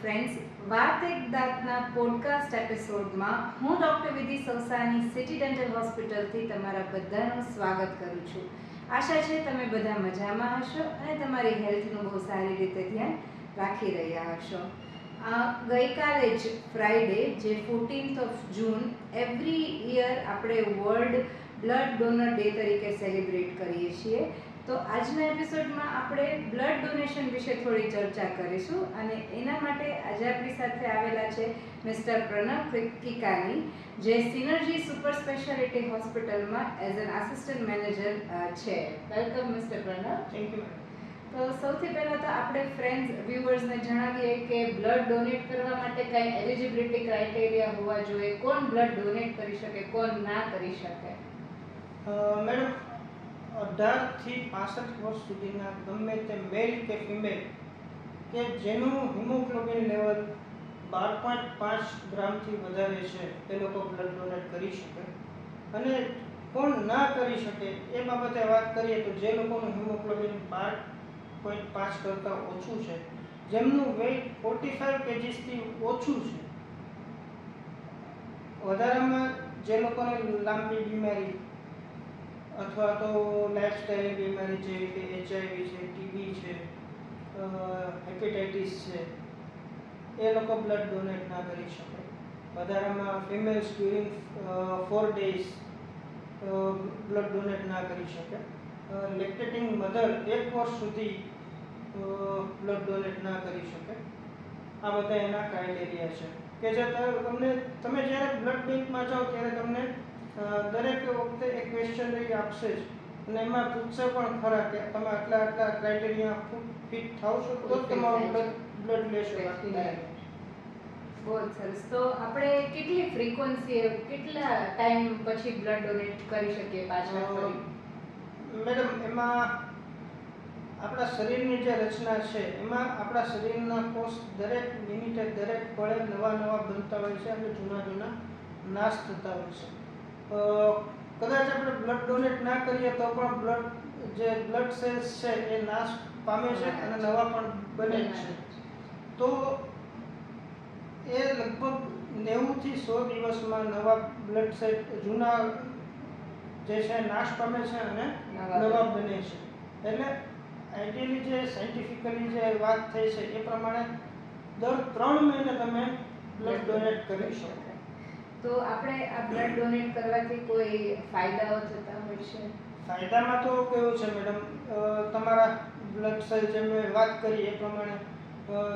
Friends, વાત એક દાંતના podcast એપિસોડમાં હું ડૉક્ટર વિધિ સવસાની સિટી ડેન્ટલ હોસ્પિટલથી તમારા બધાનું સ્વાગત કરું છું. આશા છે તમે બધા મજામાં હશો અને તમારી હેલ્થનું બહુ સારી રીતે ધ્યાન રાખી રહ્યા હશો. ગઈકાલે જ ફ્રાઈડે જે 14th જૂન એવરી યર આપણે વર્લ્ડ બ્લડ ડોનર ડે તરીકે સેલિબ્રેટ કરીએ છીએ. તો આજના એપિસોડમાં આપણે બ્લડ ડોનેશન વિશે થોડી ચર્ચા કરીશું અને એના માટે આજે આપણી સાથે આવેલા છે મિસ્ટર પ્રણવ કિકાની, જે સિનર્જી સુપર સ્પેશિયાલિટી હોસ્પિટલમાં એઝ એન આસિસ્ટન્ટ મેનેજર છે. Welcome mister Pranav. Thank you. તો સૌથી પહેલાં તો આપણે ફ્રેન્ડ્સ વ્યુઅર્સને જણાવીએ કે બ્લડ ડોનેટ કરવા માટે કાંઈ એલિજિબિલિટી ક્રાઇટેરિયા હોવા જોઈએ, કોણ બ્લડ ડોનેટ કરી શકે, કોણ ના કરી શકે? મેડમ, 18 થી 65 વર્ષ સુધીના ગમે તે મેલ કે ફિમેલ કે જેનું હિમોગ્લોબિન લેવલ 12.5 ગ્રામથી વધારે છે એ લોકો બ્લડ ડોનેટ કરી શકે. અને કોણ ના કરી શકે એ બાબતે વાત કરીએ તો જે લોકોનું હિમોગ્લોબિન 12.5 કરતાં ઓછું છે, જેમનું વેઇટ 45 kgથી ઓછું છે, વધારામાં જે લોકોને લાંબી બીમારી અથવા તો લાઇફસ્ટાઈલની બીમારી જેવી કે HIV છે, TB છે, હેપેટાઇટિસ છે, એ લોકો બ્લડ ડોનેટ ના કરી શકે. વધારામાં females during 4 days blood donate ના કરી શકે. લેક્ટેટિંગ મધર 1 વર્ષ સુધી બ્લડ ડોનેટ ના કરી શકે. આ બધા એના ક્રાઇટેરિયા છે કે જે તમે જ્યારે બ્લડ બેંકમાં જાઓ ત્યારે તમને દરેક વખતે એક ક્વેશ્ચનરી આપશે જ અને એમાં પૂછશે પણ ખરા કે તમે આટલા ક્રાઇટેરિયા ફિટ થાવ છો તો જ તમારું બ્લડ લેશો, બાકી નહીં. બહુ સરસ. તો આપણે કેટલી ફ્રીક્વન્સી, કેટલા ટાઈમ પછી બ્લડ ડોનેટ કરી શકીએ પાછા ફરી? મેડમ, એમાં આપણા શરીરની જે રચના છે એમાં આપણા શરીરના કોષ દરેક મિનિટે, દરેક પળે નવા બનતા હોય છે અને જૂના નાશ થતા હોય છે. કદાચ આપણે બ્લડ ડોનેટ ના કરીએ તો પણ બ્લડ સેલ્સ છે એ નાશ પામે છે અને નવા પણ બને છે. તો એ લગભગ 90 થી 100 દિવસમાં નવા બ્લડ સેલ જૂના જે છે નાશ પામે છે અને નવા બને છે. એટલે આઈડિયલી જે સાયન્ટિફિકલી જે વાત થઈ છે એ પ્રમાણે દર 3 મહિને તમે બ્લડ ડોનેટ કરી શકો. તો આપણે આ બ્લડ ડોનેટ કરવાથી કોઈ ફાયદાઓ થતા હોય છે? ફાયદામાં તો કેવું છે મેડમ, તમારા બ્લડ સેલ જે મેં વાત કરી એ પ્રમાણે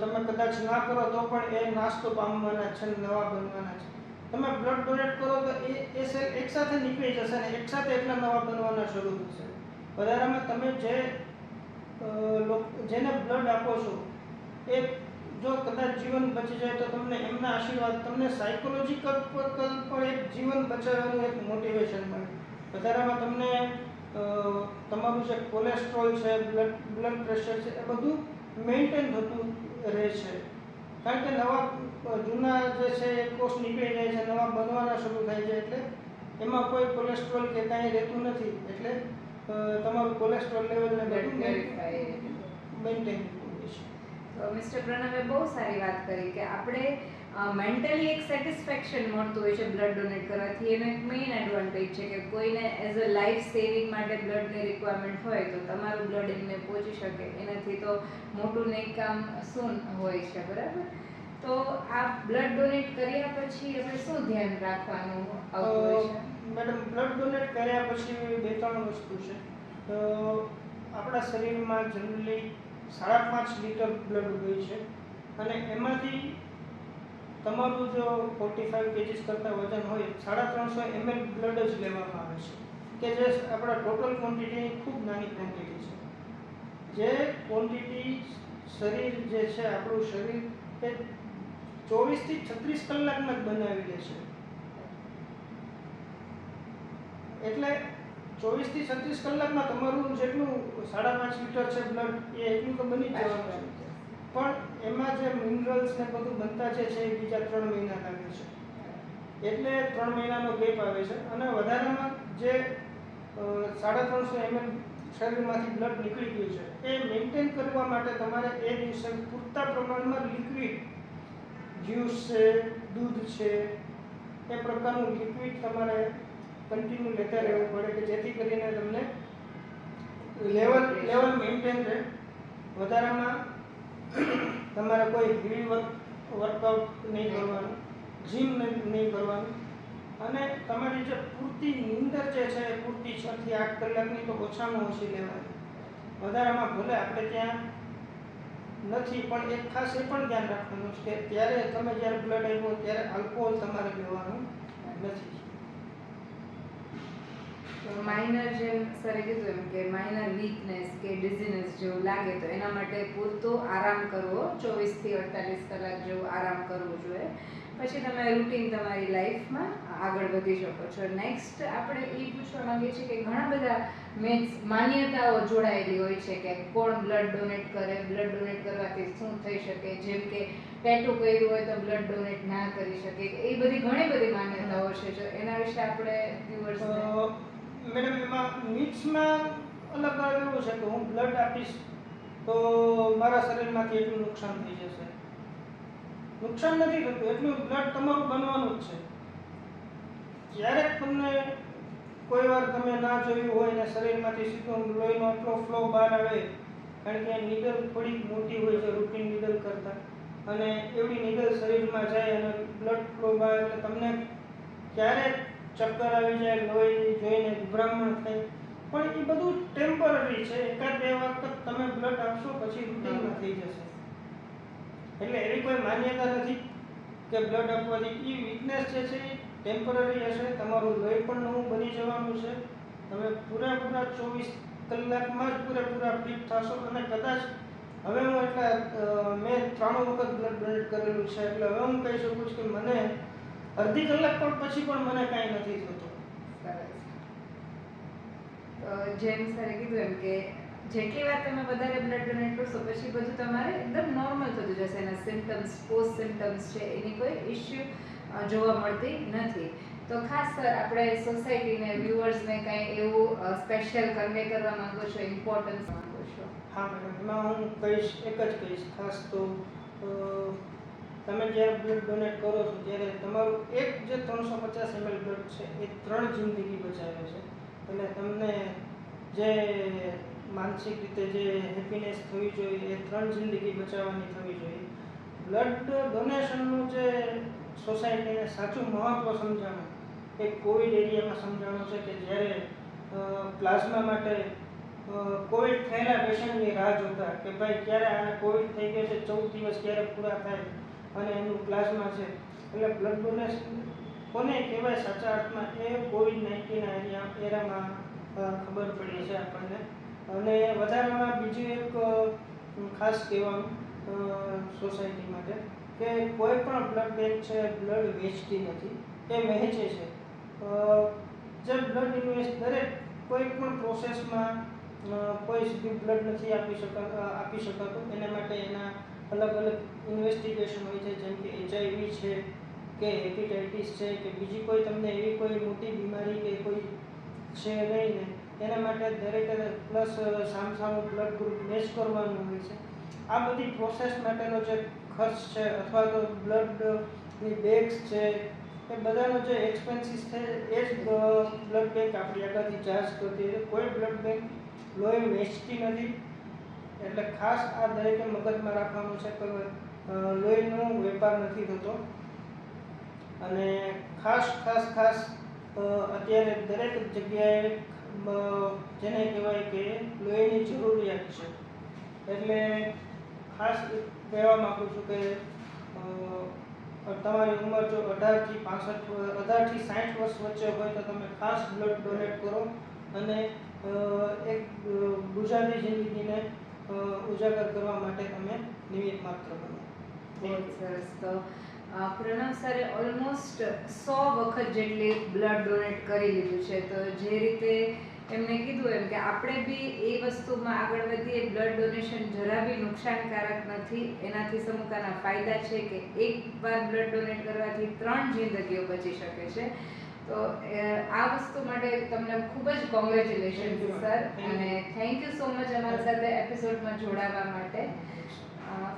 તમે કદાચ ના કરો તો પણ એ નાશ તો પામવાના છે, નવા બનવાના છે. તમે બ્લડ ડોનેટ કરો તો એ સેલ એકસાથે નીકળી જશે અને એકસાથે એટલા નવા બનવાના શરૂ થશે. વધારામાં તમે જેને બ્લડ આપો છો એ જો કદાચ જીવન બચી જાય તો તમને એમના આશીર્વાદ, તમને સાયકોલોજીકલ પણ એક જીવન બચાવવાનું એક મોટિવેશન મળે. વધારામાં તમને તમારું જે કોલેસ્ટ્રોલ છે, બ્લડ પ્રેશર છે, એ બધું મેન્ટેન થતું રહે છે. કારણ કે જૂના જે છે એ કોષ નીકળી જાય છે, નવા બનવાના શરૂ થાય છે. એટલે એમાં કોઈ કોલેસ્ટ્રોલ કે કાંઈ રહેતું નથી. એટલે તમારું કોલેસ્ટ્રોલ લેવલને બધું મેન્ટેન થતું હોય છે. તો મિસ્ટર પ્રણવે બહુ સારી વાત કરી કે આપણે મેન્ટલી એક સેટિસ્ફેક્શન મળતું હોય છે બ્લડ ડોનેટ કરવાથી. એનો એક મેઇન એડવાન્ટેજ છે કે કોઈને એઝ અ લાઈફ સેવિંગ માટે બ્લડની રિક્વાયરમેન્ટ હોય તો તમારું બ્લડ એમને પહોંચી શકે, એનાથી તો મોટું નેક કામ શું હોય છે, બરાબર? તો આ બ્લડ ડોનેટ કર્યા પછી આપણે શું ધ્યાન રાખવાનું આવતું હોય છે? મેડમ, બ્લડ ડોનેટ કર્યા પછી 2-3 વસ્તુ છે. આપણા શરીરમાં જનરલી 5.5 લીટર બ્લડ હોય છે અને એમાંથી તમારું જો 45 kg કરતાં વજન હોય 350 ml બ્લડ જ લેવામાં આવે છે કે જે આપણા ટોટલ ક્વોન્ટિટીની ખૂબ નાની ક્વોન્ટિટી છે. જે ક્વોન્ટિટી શરીર જે છે, આપણું શરીર એ 24 થી 36 કલાકમાં જ બનાવી લે છે. એટલે 24 થી 36 કલાકમાં તમારું જેટલું 5.5 લીટર છે બ્લડ એ એટલું તો બની જ જવાનું છે. પણ એમાં જે મિનરલ્સ ને બધું બનતા છે એ બીજા 3 મહિના લાગે છે. એટલે 3 મહિનાનો ગેપ આવે છે. અને વધારામાં જે 350 ml શરીરમાંથી બ્લડ નીકળી ગયું છે એ મેન્ટેન કરવા માટે તમારે એ દિવસે પૂરતા પ્રમાણમાં લિક્વિડ જ્યુસ છે, દૂધ છે, એ પ્રકારનું લિક્વિડ તમારે કન્ટિન્યુ લેતા રહેવું પડે કે જેથી કરીને તમને લેવલ મેન્ટેન રહે. વધારામાં તમારે કોઈ હેવી વર્કઆઉટ નહીં કરવાનું, જીમ નહીં કરવાનું, અને તમારી જે પૂરતી નીંદર જે છે એ પૂરતી 6 થી 8 કલાકની તો ઓછામાં ઓછી લેવાની. વધારામાં ભલે આપણે ત્યાં નથી પણ એક ખાસ એ પણ ધ્યાન રાખવાનું છે કે ત્યારે તમે જ્યારે બ્લડ આપ્યો ત્યારે આલ્કોહોલ તમારે લેવાનું નથી. માઇનર જેમ સરે કીધું એમ કે માઇનર વીકનેસ કે ડિઝીનેસ જેવું લાગે તો એના માટે પૂરતો આરામ કરવો, 24 થી 48 કલાક જેવો આરામ કરવો જોઈએ. પછી તમે રૂટીન તમારી લાઈફમાં આગળ વધી શકો છો. નેક્સ્ટ આપણે એ પૂછવા માંગીએ છીએ કે ઘણા બધા માન્યતાઓ જોડાયેલી હોય છે કે કોણ બ્લડ ડોનેટ કરે, બ્લડ ડોનેટ કરવાથી શું થઈ શકે, જેમ કે ટેટુ કર્યું હોય તો બ્લડ ડોનેટ ના કરી શકે, એ બધી ઘણી બધી માન્યતાઓ છે. તો એના વિશે આપણે વ્યુઅર્સને મેડમ એમાં મિક્સમાં અલગ અલગ એવું છે કે હું બ્લડ આપીશ તો મારા શરીરમાંથી એટલું નુકસાન થઈ જશે. નુકસાન નથી થતું, એટલું બ્લડ તમારું બનવાનું જ છે. ક્યારેક તમને કોઈ વાર તમે ના જોયું હોય ને શરીરમાંથી સીધું લોહીનો આટલો ફ્લો બહાર આવે, કારણ કે નીડલ થોડીક મોટી હોય છે રૂટીન નીડલ કરતાં, અને એવડી નીડલ શરીરમાં જાય અને બ્લડ ફ્લો બહાર એટલે તમને ક્યારેક ચક્કર આવી જાય, લોહી જોઈને ગભરામણ થાય, પણ એ બધું ટેમ્પરરી છે. એકાદ બે વખત તમે બ્લડ આપશો પછી રૂટીનમાં થઈ જશે. એટલે એવી કોઈ માન્યતા નથી કે બ્લડ આપવાથી એ વીકનેસ જે છે એ ટેમ્પરરી હશે. તમારું લોહી પણ નવું બની જવાનું છે. તમે પૂરેપૂરા 24 કલાકમાં જ પૂરેપૂરા ફિટ થશો. અને કદાચ હવે હું મેં 3 વખત બ્લડ ડોનેટ કરેલું છે, એટલે હવે હું કહી શકું છું કે મને અડધી કલાક પણ પછી પણ મને કાંઈ નથી થતું. જેમ સરે કીધું એમ કે જેટલી વાર તમે વધારે બ્લડ ડોનેટ કરશો પછી બધું તમારે એકદમ નોર્મલ થતું જશે. એના સિમ્ટમ્સ, પોસ્ટ સિમ્ટમ્સ છે એની કોઈ ઇશ્યુ જોવા મળતી નથી. તો ખાસ સર આપણે સોસાયટીને, વ્યુઅર્સને કંઈ એવું સ્પેશિયલ કન્વે કરવા માંગો છો, ઇમ્પોર્ટન્સ માંગો છો? હા મેડમ, એમાં હું કહીશ, એક જ કહીશ ખાસ તો તમે જ્યારે બ્લડ ડોનેટ કરો છો ત્યારે તમારું એક જે 350 ml બ્લડ છે એ 3 જિંદગી બચાવે છે. એટલે તમને જે માનસિક રીતે જે હેપીનેસ થવી જોઈએ એ 3 જિંદગી બચાવવાની થવી જોઈએ. બ્લડ ડોનેશનનું જે સોસાયટીને સાચું મહત્ત્વ સમજાણું એ કોવિડ એરિયામાં સમજાણું છે કે જ્યારે પ્લાઝમા માટે કોવિડ થયેલા પેશન્ટની રાહ જોતા કે ભાઈ ક્યારે આને કોવિડ થઈ ગયો છે, 14 દિવસ ક્યારે પૂરા થાય અને એનું પ્લાઝમા છે. એટલે બ્લડ ડોનેશન કોને કહેવાય સાચા અર્થમાં એ COVID-19 એરામાં ખબર પડી છે આપણને. અને વધારામાં બીજું એક ખાસ કહેવાનું સોસાયટી માટે કે કોઈ પણ બ્લડ બેંક છે બ્લડ વેચતી નથી, એ વહેંચે છે. જે બ્લડ ઇન્વેસ્ટ દરેક કોઈ પણ પ્રોસેસમાં કોઈ સીધું બ્લડ નથી આપી શકાતું. એના માટે એના અલગ અલગ ઇન્વેસ્ટિગેશન હોય છે, જેમ કે HIV છે કે હેપેટાઇટિસ છે કે બીજી કોઈ તમને એવી કોઈ મોટી બીમારી કે કોઈ છે નહીં ને એના માટે દરેકે પ્લસ સામસામું બ્લડ ગ્રુપ મેચ કરવાનું હોય છે. આ બધી પ્રોસેસ માટેનો જે ખર્ચ છે અથવા તો બ્લડની બેગ્સ છે એ બધાનો જે એક્સપેન્સીસ છે એ જ બ્લડ બેંક આપણી આગળથી ચાર્જ કરતી હોય છે. કોઈ બ્લડ બેંક લોહી વેચતી નથી. એટલે ખાસ આ દરેકે મગજમાં રાખવાનું છે કે લોહીનો વેપાર નથી થતો. અને ખાસ અત્યારે દરેક જગ્યાએ જેને કહેવાય કે લોહીની જરૂરિયાત છે. એટલે ખાસ કહેવા માગું છું કે તમારી ઉંમર જો 18 થી 60 વર્ષ વચ્ચે હોય તો તમે ખાસ બ્લડ ડોનેટ કરો અને એક ગુજરાતી જિંદગીને ઉજાગર કરવા માટે તમે નિમિત્ત માત્ર બનો. બહુ સરસ. તો પ્રણવ સરે ઓલમોસ્ટ 100 વખત જેટલી બ્લડ ડોનેટ કરી લીધું છે. તો જે રીતે એમને કીધું એમ કે આપણે બી એ વસ્તુમાં આગળ વધીએ. બ્લડ ડોનેશન જરા બી નુકસાનકારક નથી. એનાથી સમુકાના ફાયદા છે કે એકવાર બ્લડ ડોનેટ કરવાથી 3 જિંદગીઓ બચી શકે છે. તો આ વસ્તુ માટે તમને ખૂબ જ કોંગ્રેચ્યુલેશન સર, અને થેન્ક યુ સો મચ અમારી સાથે એપિસોડમાં જોડાવા માટે.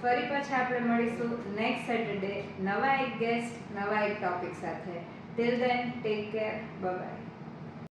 ફરી પાછા આપણે મળીશું નેક્સ્ટ સેટરડે નવા એક ગેસ્ટ નવા એક ટોપિક સાથે. Till then take care, by.